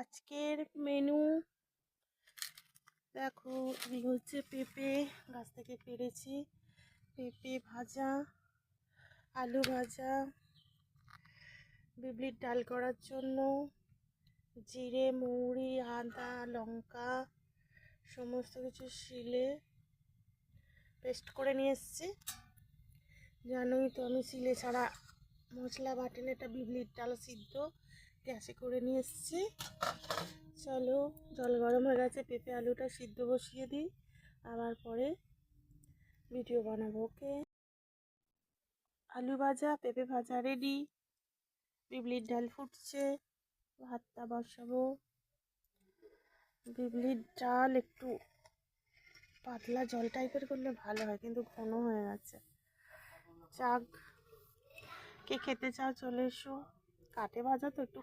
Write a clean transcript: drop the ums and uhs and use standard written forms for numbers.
আজকের মেনু দেখো, এই হচ্ছে পেঁপে গাছ থেকে পেরেছি, পেঁপে ভাজা, আলু ভাজা, বিউলির ডাল করার জন্য জিরে, মৌরি, আদা, লঙ্কা সমস্ত কিছু শিলে পেস্ট করে নিয়ে এসেছি। জানোই তো আমি শিলে ছাড়া মশলা বাটেন, এটা বিউলির ডাল সিদ্ধ গ্যাসে করে নিয়ে এসেছি। চলো, জল গরম হয়ে গেছে, পেঁপে আলুটা সিদ্ধ বসিয়ে দিই, আবার পরে ভিডিও বানাবো। ওকে, আলু ভাজা পেঁপে ভাজা রেডি, বিউলির ডাল ফুটছে, ভাতটা বসাবো। বিউলির ডাল একটু পাতলা জল টাইপের করলে ভালো হয়, কিন্তু ঘন হয়ে গেছে। চাক কে খেতে চাও চলে এসো। কাটে ভাজা তো একটু